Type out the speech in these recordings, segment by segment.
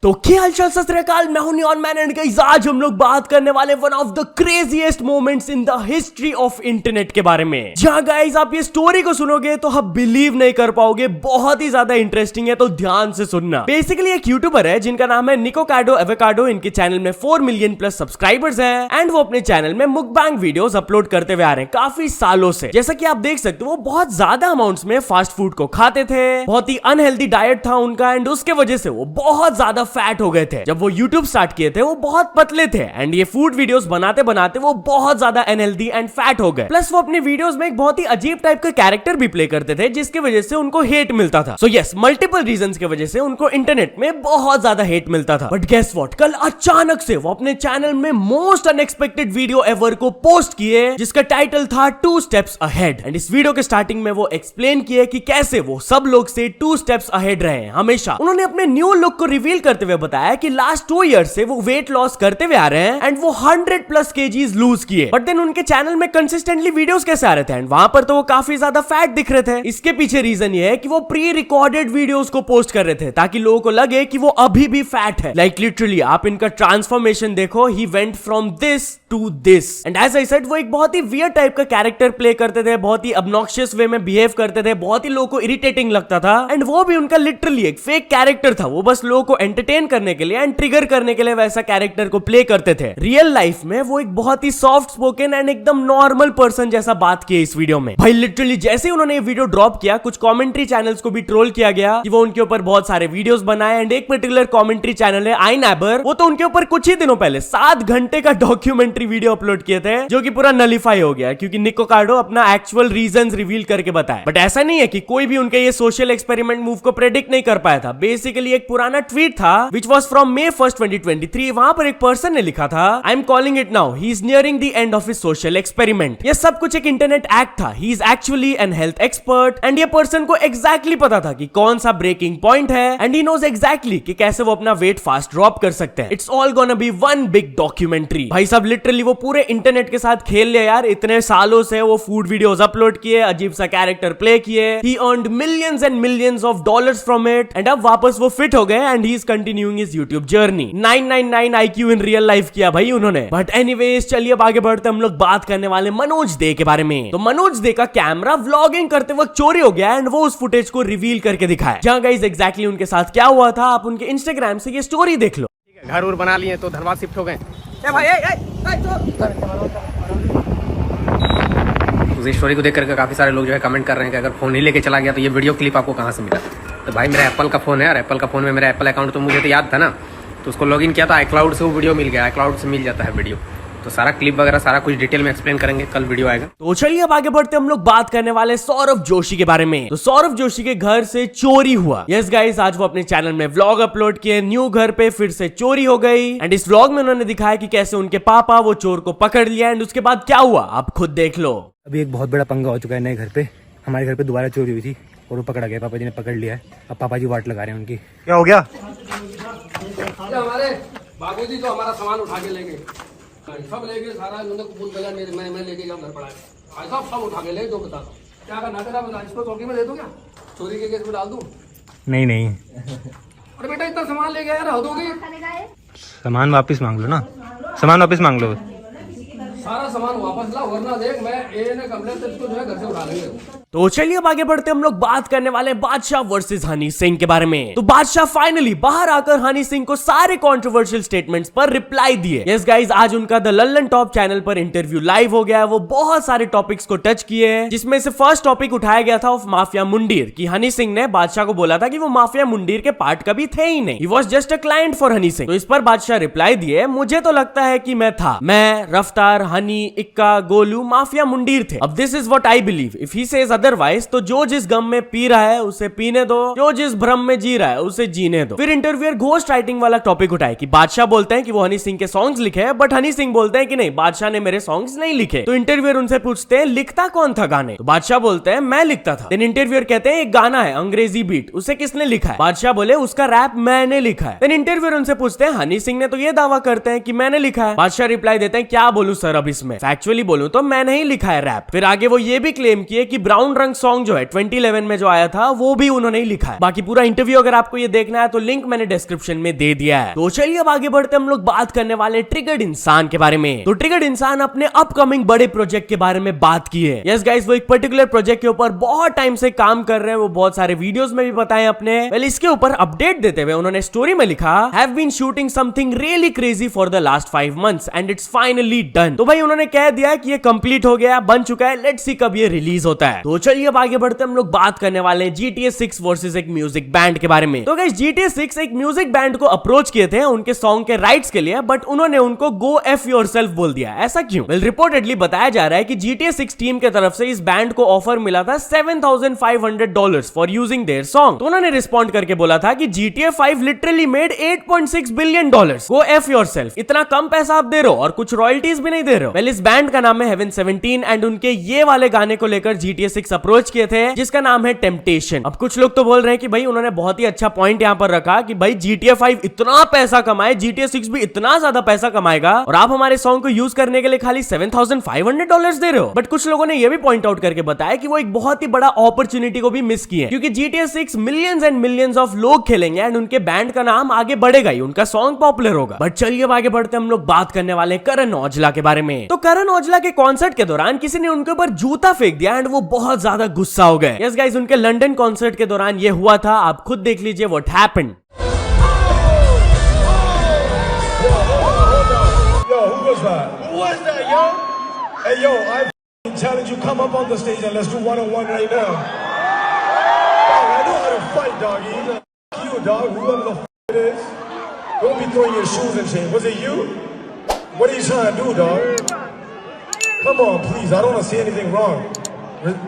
तो क्या हालचाल सत श्री अकाल, मैं हूं नियॉन मैन एंड गाइस आज हम लोग बात करने वाले one of the craziest moments in the history of internet के बारे में। जहां गाइस आप ये स्टोरी को सुनोगे तो आप बिलीव नहीं कर पाओगे, बहुत ही ज्यादा इंटरेस्टिंग है, तो ध्यान से सुनना। बेसिकली एक यूट्यूबर है जिनका नाम है निकोकाडो एवोकाडो। इनके चैनल में 4 मिलियन प्लस सब्सक्राइबर्स हैं एंड वो अपने चैनल में मुकबैंग वीडियोस अपलोड करते हुए आ रहे हैं काफी सालों से। जैसा कि आप देख सकते हो वो बहुत ज्यादा अमाउंट्स में फास्ट फूड को खाते थे, बहुत ही अनहेल्दी डाइट था उनका एंड उसके वजह से वो बहुत ज्यादा फैट हो गए थे। जब वो YouTube स्टार्ट किए थे वो बहुत पतले थे एंड ये फूड वीडियोस बनाते बनाते वो बहुत ज्यादा अनहेल्दी एंड फैट हो गए। प्लस वो अपने वीडियोस में एक बहुत ही अजीब टाइप का कैरेक्टर भी प्ले करते थे जिसकी वजह से उनको हेट मिलता था। सो यस, मल्टीपल रीजंस की वजह से उनको इंटरनेट में बहुत ज्यादा हेट मिलता था। बट गेस व्हाट, कल अचानक से वो अपने चैनल में मोस्ट अनएक्सपेक्टेड वीडियो एवर को पोस्ट किए जिसका टाइटल था 2 स्टेप्स अहेड। एंड इस वीडियो के स्टार्टिंग में वो एक्सप्लेन किए कि कैसे वो सब लोग से 2 स्टेप्स अहेड रहे हैं हमेशा। उन्होंने अपने न्यू लुक को रिवील करते हुए बताया कि लास्ट 2 ईयर से वो वेट लॉस करते हुए आ रहे हैं एंड वो 100+ केजीज लूज किए। बट देन उनके चैनल में कंसिस्टेंटली वीडियोस कैसे आ रहे थे एंड वहां पर तो वो काफी ज्यादा फैट दिख रहे थे। इसके पीछे रीजन ये है कि वो प्री रिकॉर्डेड वीडियोस को पोस्ट कर रहे थे ताकि लोगों को लगे कि वो अभी भी फैट है। लाइक लिटरली आप इनका ट्रांसफॉर्मेशन देखो, he went from this to this. And as I said वो एक बहुत ही वियर्ड टाइप का कैरेक्टर प्ले करते थे, बहुत ही ऑब्नॉक्शियस वे में बिहेव करते थे, बहुत ही लोगों को इरिटेटिंग लगता था एंड वो भी उनका लिटरली एक फेक कैरेक्टर था। वो बस लोगों को एंटरटेन करने के लिए एंड ट्रिगर करने के लिए वैसा कैरेक्टर को प्ले करते थे। रियल लाइफ में वो एक बहुत ही सॉफ्ट स्पोकन एंड एकदम नॉर्मल पर्सन जैसा बात किए इस वीडियो में। भाई लिटरली जैसे ही उन्होंने ये वीडियो ड्रॉप किया कुछ कमेंट्री चैनल्स को भी ट्रोल किया गया कि वो उनके ऊपर बहुत सारे वीडियोस बनाए एंड एक पर्टिकुलर कमेंट्री चैनल है आई नैबर, वो तो उनके ऊपर कुछ ही दिनों पहले 7 घंटे का डॉक्यूमेंट्री वीडियो अपलोड किए थे जो कि पूरा नलिफाई हो गया क्योंकि निकोकाडो अपना एक्चुअल रीजंस रिवील करके बताया। बट ऐसा नहीं है कि कोई भी उनके ये सोशल एक्सपेरिमेंट मूव को प्रेडिक्ट नहीं कर पाया था। बेसिकली एक पुराना ट्वीट था which was from May 1st 2023। वहां पर एक पर्सन ने लिखा था I am calling it now, he is nearing the end of his social experiment. ये सब कुछ एक इंटरनेट एक्ट था। He is actually an health expert and ये पर्सन को एग्जैक्टली पता था कि कौन सा ब्रेकिंग पॉइंट है एंड ही नोज एग्जैक्टली कि कैसे वो अपना वेट फास्ट ड्रॉप कर सकते हैं। It's all gonna be one big documentary. भाई साहब लिटरली वो पूरे इंटरनेट के साथ खेल लिया यार। इतने सालों से वो फूड वीडियोस अपलोड किए, अजीब सा कैरेक्टर प्ले किए, he earned millions and millions of dollars from it and अब वापस वो फिट हो गए and he is continuing his YouTube journey. 999 IQ in real life किया भाई उन्होंने। बट एनीवेज चलिए अब आगे बढ़ते हम लोग बात करने वाले मनोज दे के बारे में। तो मनोज दे का कैमरा व्लॉगिंग करते वक्त चोरी हो गया एंड वो उस फुटेज को रिवील करके दिखाया। जहां गाइस एग्जैक्टली उनके साथ क्या हुआ था आप उनके इंस्टाग्राम से ये स्टोरी देख लो। घर उर बना लिए तो धनबाद शिफ्ट हो गए। उस स्टोरी को देख करके काफी सारे लोग जो है कमेंट कर रहे हैं कि अगर फोन नहीं लेके चला गया तो ये वीडियो क्लिप आपको कहाँ से मिला। तो भाई मेरा एप्पल का फोन है और एप्पल का फोन में मेरा एप्पल अकाउंट तो मुझे तो याद था ना, तो उसको लॉगिन किया था iCloud से, वो वीडियो मिल गया। iCloud से मिल जाता है वीडियो, तो सारा क्लिप वगैरह सारा कुछ डिटेल में एक्सप्लेन करेंगे, कल वीडियो आएगा। तो चलिए अब आगे बढ़ते हम लोग बात करने वाले सौरभ जोशी के बारे में। तो सौरभ जोशी के घर से चोरी हुआ। यस गाइस, आज वो अपने चैनल में व्लॉग अपलोड किए, न्यू घर पे फिर से चोरी हो गई एंड इस व्लॉग में उन्होंने दिखाया कि कैसे उनके पापा वो चोर को पकड़ लिया एंड उसके बाद क्या हुआ आप खुद देख लो। अभी एक बहुत बड़ा पंगा हो चुका है नए घर पे। हमारे घर पे दोबारा चोरी हुई थी और वो पकड़ा गया, पापा जी ने पकड़ लिया है। अब पापा जी वाट लगा रहे हैं उनकी। क्या हो गया? हमारे बाबूजी तो हमारा सामान उठा के ले गए, सब ले गए सारा। मैं लेके गया घर पड़ा है, सब उठा के ले। जो बता दो क्या करना तेरा, बता इसको चौकी में दे दूं क्या, चोरी के केस में डाल दूं? नहीं नहीं, अरे बेटा इतना सामान ले गया यार, हद होगी। सामान वापस मांग लो ना, सामान वापस मांग लो। सारा सामान वापस ला वरना देख मैं ए ने कंप्लेंट तो इसको जो है घर से उठा लेंगे। तो चलिए अब आगे बढ़ते हम लोग बात करने वाले बादशाह वर्सेस हनी सिंह के बारे में। तो बादशाह फाइनली बाहर आकर हनी सिंह को सारे कंट्रोवर्शियल स्टेटमेंट्स पर रिप्लाई दिए। यस गाइस, आज उनका द लल्लन टॉप चैनल पर इंटरव्यू लाइव हो गया है। वो बहुत सारे टॉपिक्स को टच किए हैं जिसमें से फर्स्ट टॉपिक उठाया गया था ऑफ माफिया मुंडीर कि हनी सिंह ने बादशाह को बोला था कि वो माफिया मुंडीर के पार्ट कभी थे ही नहीं, he was just a client for Honey Singh. तो इस पर बादशाह रिप्लाई दिए, मुझे तो लगता है कि मैं था, मैं रफ्तार हनी इक्का गोलू माफिया मुंडीर थे। अब this is what I believe, if he says otherwise तो जो जिस गम में पी रहा है उसे पीने दो, जो जिस भ्रम में जी रहा है उसे जीने दो। फिर इंटरव्यूअर घोस्ट राइटिंग वाला टॉपिक उठाए कि बादशाह बोलते हैं कि वो हनी सिंह के सॉन्ग्स लिखे हैं बट हनी सिंह बोलते हैं कि नहीं बादशाह ने मेरे सॉन्ग्स नहीं लिखे। तो इंटरव्यूअर उनसे पूछते हैं लिखता कौन था गाने, तो बादशाह बोलते हैं मैं लिखता था। देन इंटरव्यूअर कहते हैं एक गाना है अंग्रेजी बीट, उसे किसने लिखा है, बादशाह बोले उसका रैप मैंने लिखा है। देन इंटरव्यूअर उनसे पूछते हैं हनी सिंह ने तो ये दावा करते हैं कि मैंने लिखा है। बादशाह रिप्लाई देते हैं क्या बोलूं सर अब इसमें, में। फैक्चुअली बोलूं तो मैंने ही लिखा है रैप। फिर आगे वो ये भी क्लेम किए कि ब्राउन रंग सॉन्ग जो है 2011 में जो आया था वो भी उन्होंने ही लिखा है। बाकी पूरा इंटरव्यू अगर आपको ये देखना है तो लिंक मैंने डिस्क्रिप्शन में दे दिया है। तो चलिए अब आगे बढ़ते हम लोग बात करने वाले ट्रिगर्ड इंसान के बारे में। तो ट्रिगर्ड इंसान अपने अपकमिंग बड़े प्रोजेक्ट के बारे में बात की है। यस गाइस, वो एक पर्टिकुलर प्रोजेक्ट के ऊपर बहुत टाइम से काम कर रहे हैं। वो बहुत सारे वीडियोस में भी बताए अपने। वेल, इसके ऊपर अपडेट देते हुए उन्होंने स्टोरी में लिखा, have been shooting something really crazy for the last 5 months and it's finally done. तो भाई उन्होंने कह दिया कि ये कंप्लीट हो गया, बन चुका है, लेट्स सी कब ये रिलीज होता है। तो चलिए अब आगे बढ़ते हम लोग बात करने वाले हैं GTA 6 वर्सेस एक म्यूजिक बैंड के बारे में। तो गाइस, GTA 6 एक म्यूजिक बैंड को अप्रोच किए थे उनके सॉन्ग के राइट्स के लिए, बट उन्होंने उनको गो एफ योरसेल्फ बोल दिया। ऐसा क्यों? वेल, रिपोर्टेडली बताया जा रहा है कि GTA 6 टीम के तरफ से इस बैंड को ऑफर मिला था $7,500 फॉर यूजिंग देयर सॉन्ग। तो उन्होंने रिस्पॉन्ड करके बोला था कि GTA 5 लिटरली मेड $8.6 बिलियन। गो एफ योरसेल्फ, इतना कम पैसा आप दे रहे हो और कुछ रॉयल्टीज भी नहीं दे रहे हो। वेल, इस बैंड का नाम है हेवन 17 एंड उनके ये वाले गाने को लेकर GTA 6 अप्रोच किए थे जिसका नाम है टेम्पटेशन। अब कुछ लोग तो बोल रहे हैं कि भाई उन्होंने बहुत ही अच्छा पॉइंट यहाँ पर रखा कि भाई GTA 5 इतना पैसा कमाए, GTA 6 भी इतना ज्यादा पैसा कमाएगा और आप हमारे सॉन्ग को यूज करने के लिए खाली $7,500 दे रहे हो। बट कुछ लोगों ने यह भी पॉइंट आउट करके बताया कि वो एक बहुत ही बड़ा अपॉर्चुनिटी को भी मिस किए, क्योंकि GTA 6 millions and millions of लोग खेलेंगे एंड उनके बैंड का नाम आगे बढ़ेगा ही, उनका सॉन्ग पॉपुलर होगा। बट चलिए अब आगे बढ़ते हम लोग बात करने वाले करण औजला के बारे में। तो करण औजला के कॉन्सर्ट के दौरान किसी ने उनके ऊपर जूता फेंक दिया एंड वो बहुत ज्यादा गुस्सा हो गए। यस गाइस, उनके लंदन कॉन्सर्ट के दौरान ये हुआ था, आप खुद देख लीजिए what happened. Hey yo, I challenge you, come up on the stage and let's do one-on-one right now. Dog, I know how to fight, doggy. You, dog, whoever the it is. Don't be throwing your shoes and shit. Was it you? What are you trying to do, dog? Come on, please. I don't want to say anything wrong.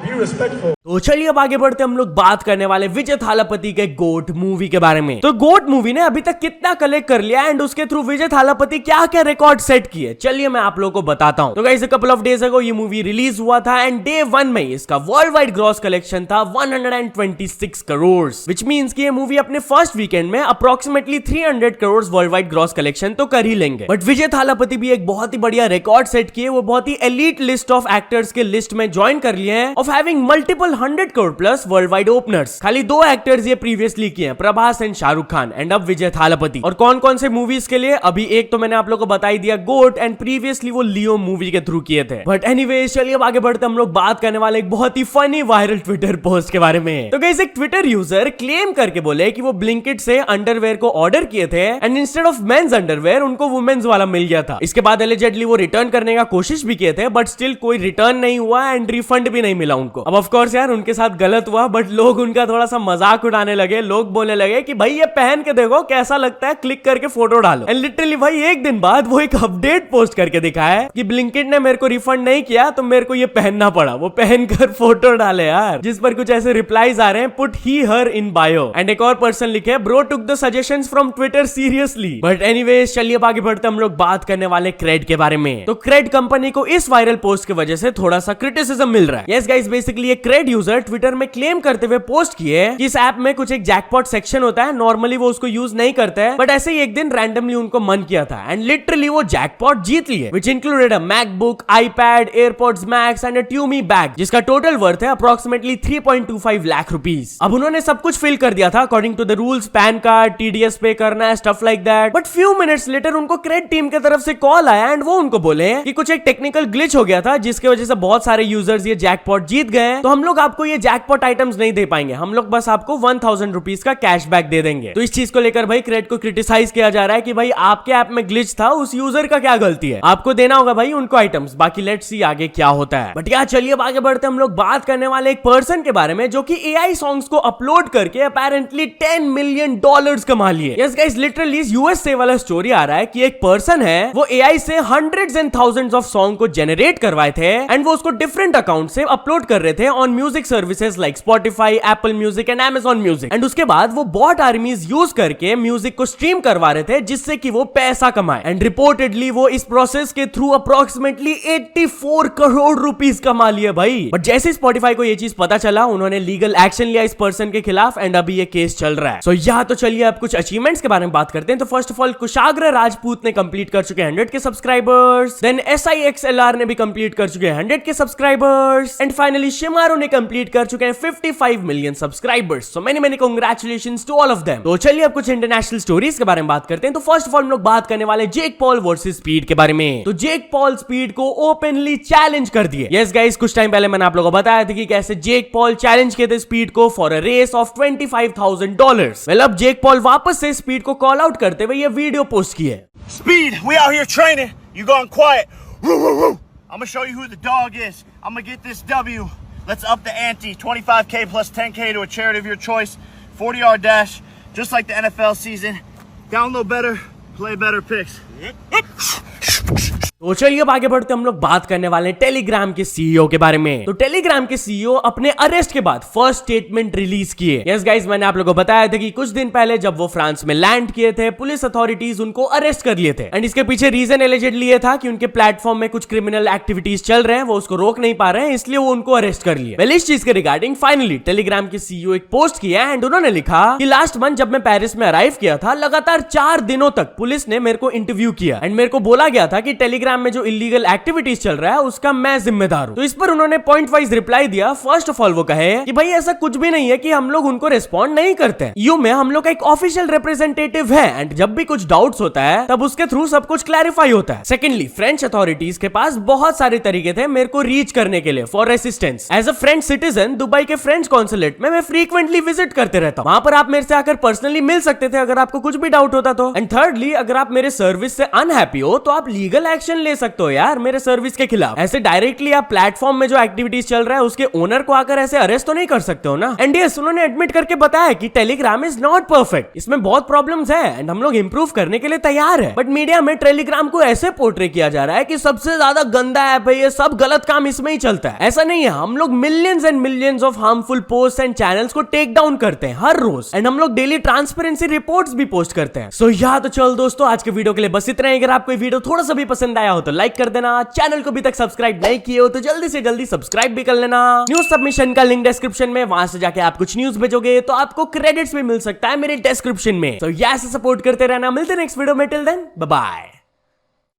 Be respectful. तो चलिए अब आगे बढ़ते हम लोग बात करने वाले विजय थालापति के गोट मूवी के बारे में। तो गोट मूवी ने अभी तक कितना कलेक्ट कर लिया एंड उसके थ्रू विजय थालापति क्या क्या रिकॉर्ड सेट किए, चलिए मैं आप लोगों को बताता हूं। तो guys, couple of days ago ये मूवी रिलीज हुआ था एंड डे 1 में इसका वर्ल्ड वाइड ग्रॉस कलेक्शन था 126 करोड़, विच मींस कि ये मूवी अपने फर्स्ट वीकेंड में approximately 300 crore world wide gross collection तो कर ही लेंगे। बट विजय थालापति भी एक बहुत ही बढ़िया रिकॉर्ड सेट किए, वो बहुत ही एलीट लिस्ट ऑफ एक्टर्स के लिस्ट में ज्वाइन कर लिए हैं of having multiple 100 crore plus world wide openers. खाली 2 एक्टर्स ये प्रीवियसली किए हैं, प्रभास एंड शाहरुख खान, एंड अब विजय थालापति। और कौन कौन से मूवीज के लिए? अभी एक तो मैंने आप लोगों को बता ही दिया, गोट, एंड प्रीवियसली वो लियो मूवी के थ्रू किए थे। बट एनीवेज, चलिए अब आगे बढ़ते हम लोग बात करने वाले एक बहुत ही फनी वायरल ट्विटर पोस्ट के बारे में। तो गाइस, एक ट्विटर यूजर क्लेम करके बोले कि वो ब्लिंकिट से अंडरवेयर को ऑर्डर किए थे and instead of men's underwear उनको वुमेन्स वाला मिल गया था। इसके बाद एलिजेडली वो रिटर्न करने का कोशिश भी किए थे, बट स्टिल कोई रिटर्न नहीं हुआ एंड रिफंड भी नहीं मिला उनको। अब ऑफ कोर्स यार उनके साथ गलत हुआ, बट लोग उनका थोड़ा सा मजाक उड़ाने लगे। लोग बोलने लगे कि भाई ये पहन के देखो कैसा लगता है, क्लिक करके फोटो डालो। एंड लिटरली भाई एक दिन बाद वो एक अपडेट पोस्ट करके दिखाया कि ब्लिंकिट ने मेरे को रिफंड नहीं किया तो मेरे को ये पहनना पड़ा। वो पहनकर फोटो डाले यार, जिस पर कुछ ऐसे रिप्लाईज आ रहे हैं, put he her in bio. And एक और पर्सन लिखे, bro took the suggestions from Twitter seriously. But anyways, चलिए अब आगे बढ़ते हम लोग बात करने वाले क्रेड के बारे में। तो क्रेड कंपनी को इस वायरल पोस्ट की वजह से थोड़ा सा क्रिटिसिज्म मिल रहा है। यस गाइस, बेसिकली ये क्रेड यूजर ट्विटर में क्लेम करते हुए पोस्ट किए कि इस ऐप में कुछ एक जैकपॉट सेक्शन होता है, नॉर्मली वो उसको यूज नहीं करते हैं, बट ऐसे ही एक दिन रैंडमली उनको मन किया था एंड लिटरली वो जैकपॉट जीत लिए, which included a MacBook, iPad, AirPods Max and a Tumi bag, जिसका टोटल वर्थ है अप्रोक्सीमेटली 3.25 लाख रुपीस। अब उन्होंने सब कुछ फिल कर दिया था according to the rules, pan card, TDS pay करना है, stuff like that. But few minutes later उनको क्रेड टीम की तरफ से कॉल आया एंड वो उनको बोले कि कुछ एक टेक्निकल ग्लिच हो गया था जिसकी वजह से बहुत सारे यूजर्स ये जैकपॉट जीत गए, तो हम लोग आपको ये जैकपॉट आइटम्स नहीं दे पाएंगे, हम लोग बस आपको 1000 रुपीज का कैशबैक दे देंगे। तो इस चीज को लेकर भाई क्रेड को क्रिटिसाइज किया जा रहा है कि भाई आपके ऐप में ग्लिच था, उस यूजर का क्या गलती है, आपको देना होगा भाई उनको आइटम्स। बाकी लेट्स सी आगे क्या होता है। बट यार चलिए अब आगे बढ़ते हम लोग बात करने वाले एक पर्सन के बारे में जो कि AI सॉन्ग्स को अपलोड करके अपेरेंटली $10 मिलियन कमा लिए। यस गाइस, लिटरली इस यूएस से वाला स्टोरी आ रहा है कि एक पर्सन है, वो AI से hundreds and thousands of song को जनरेट करवाए थे एंड वो उसको डिफरेंट अकाउंट से अपलोड कर रहे थे on music services like Spotify, Apple music and Amazon music. And उसके बाद वो बॉट आर्मीज यूज करके म्यूजिक को स्ट्रीम करवा रहे थे जिससे कि वो पैसा कमाए। एंड रिपोर्टेडली वो इस प्रोसेस के थ्रू अप्रोक्सीमेटली 84 करोड़ रुपीस कमा लिए भाई। बट जैसे स्पॉटिफाई को ये चीज पता चला, उन्होंने लीगल एक्शन लिया इस पर्सन के खिलाफ एंड अभी ये केस चल रहा है। सो यहाँ तो चलिए अब कुछ अचीवमेंट्स के बारे में बात करते हैं। तो फर्स्ट ऑफ ऑल कुशाग्र राजपूत ने कंप्लीट कर चुके 100 के सब्सक्राइबर्स। देन SIXLR ने भी कंप्लीट कर चुके 100 के सब्सक्राइबर्स। एंड फाइनली शिमारू ने कंप्लीट कर चुके हैं 55 million subscribers. So many congratulations to all of them. तो चलिए अब कुछ इंटरनेशनल स्टोरीज के बारे में बात करते हैं। तो फर्स्ट ऑफ ऑल हम लोग बात करने वाले जेक पॉल वर्सेस स्पीड के बारे में। तो जेक पॉल स्पीड को ओपनली चैलेंज कर दिए। यस गाइस, कुछ टाइम पहले मैंने आप लोगों को बताया था कि कैसे जेक पॉल चैलेंज किए थे स्पीड को for a race of $25,000। Well अब जेक पॉल वापस से स्पीड को कॉल आउट करते हुए ये वीडियो पोस्ट की है। Speed, we out here training. You going quiet. Woo, woo, woo. I'm gonna show you who the dog is. I'm gonna get this W. Let's up the ante. 25K plus 10K to a charity of your choice. 40-yard dash, just like the NFL season. Download better, play better picks. तो चलिए अब आगे बढ़ते हम लोग बात करने वाले हैं टेलीग्राम के सीईओ के बारे में। तो टेलीग्राम के सीईओ अपने अरेस्ट के बाद फर्स्ट स्टेटमेंट रिलीज किए। यस गाइस, मैंने आप लोगों को बताया था कि कुछ दिन पहले जब वो फ्रांस में लैंड किए थे, पुलिस अथॉरिटीज उनको अरेस्ट कर लिए थे। एंड इसके पीछे रीजन एलिजेडली ये था कि उनके प्लेटफॉर्म में कुछ क्रिमिनल एक्टिविटीज चल रहे हैं, वो उसको रोक नहीं पा रहे हैं, इसलिए वो उनको अरेस्ट कर लिए। वेल इस चीज के रिगार्डिंग फाइनली टेलीग्राम के सीईओ एक पोस्ट किया एंड उन्होंने लिखा कि लास्ट मंथ जब मैं पेरिस में अराइव किया था, लगातार 4 दिनों तक पुलिस ने मेरे को इंटरव्यू किया एंड मेरे को बोला गया था कि टेलीग्राम में जो इलीगल एक्टिविटीज चल रहा है उसका मैं जिम्मेदार हूं। तो इस पर उन्होंने पॉइंट वाइज रिप्लाई दिया। फर्स्ट ऑफ ऑल वो कहे कि भाई ऐसा कुछ भी नहीं है कि हम लोग उनको रिस्पॉन्ड नहीं करते हैं। यू में हम लोग का एक ऑफिशियल रिप्रेजेंटेटिव है एंड जब भी कुछ डाउट्स होता है तब उसके थ्रू सब कुछ क्लैरिफाई होता है। सेकेंडली, फ्रेंच अथॉरिटीज के पास बहुत सारे तरीके थे मेरे को रीच करने के लिए for assistance. As a French citizen Dubai के फ्रेंच कॉन्सुलेट में मैं फ्रीक्वेंटली विजिट करते रहता हूं। वहां पर आप मेरे से आकर पर्सनली मिल सकते थे अगर आपको कुछ भी डाउट होता तो। एंड थर्डली, अगर आप मेरे सर्विस से अनहैप्पी हो तो आप लीगल एक्शन ले सकते हो यार मेरे सर्विस के खिलाफ। ऐसे डायरेक्टली आप प्लेटफॉर्म में जो एक्टिविटीज चल रहा है उसके ओनर को आकर ऐसे अरेस्ट तो नहीं कर सकते हो ना। एंड यस, उन्होंने एडमिट करके बताया कि टेलीग्राम इज नॉट परफेक्ट, इसमें बहुत प्रॉब्लम्स है एंड हम लोग इंप्रूव करने के लिए तैयार है। बट मीडिया में टेलीग्राम को ऐसे पोर्ट्रे किया जा रहा है कि सबसे ज्यादा गंदा ऐप है, ये सब गलत काम इसमें ही चलता है। ऐसा नहीं है, हम लोग millions and millions of harmful post and channels को टेक डाउन करते हैं हर रोज एंड हम लोग डेली ट्रांसपेरेंसी रिपोर्ट्स भी पोस्ट करते हैं। सो या तो चल दोस्तों, आज के वीडियो के लिए बस इतना ही। अगर आपको वीडियो थोड़ा सा भी पसंद आया हो तो लाइक कर देना, चैनल को अभी तक सब्सक्राइब नहीं किए हो तो जल्दी से जल्दी सब्सक्राइब भी कर लेना। न्यूज सबमिशन का लिंक डिस्क्रिप्शन में, वहां से जाके आप कुछ न्यूज भेजोगे तो आपको क्रेडिट्स भी मिल सकता है मेरे डिस्क्रिप्शन में। तो यहाँ से सपोर्ट करते रहना। मिलते हैं नेक्स्ट वीडियो में। Till then bye bye.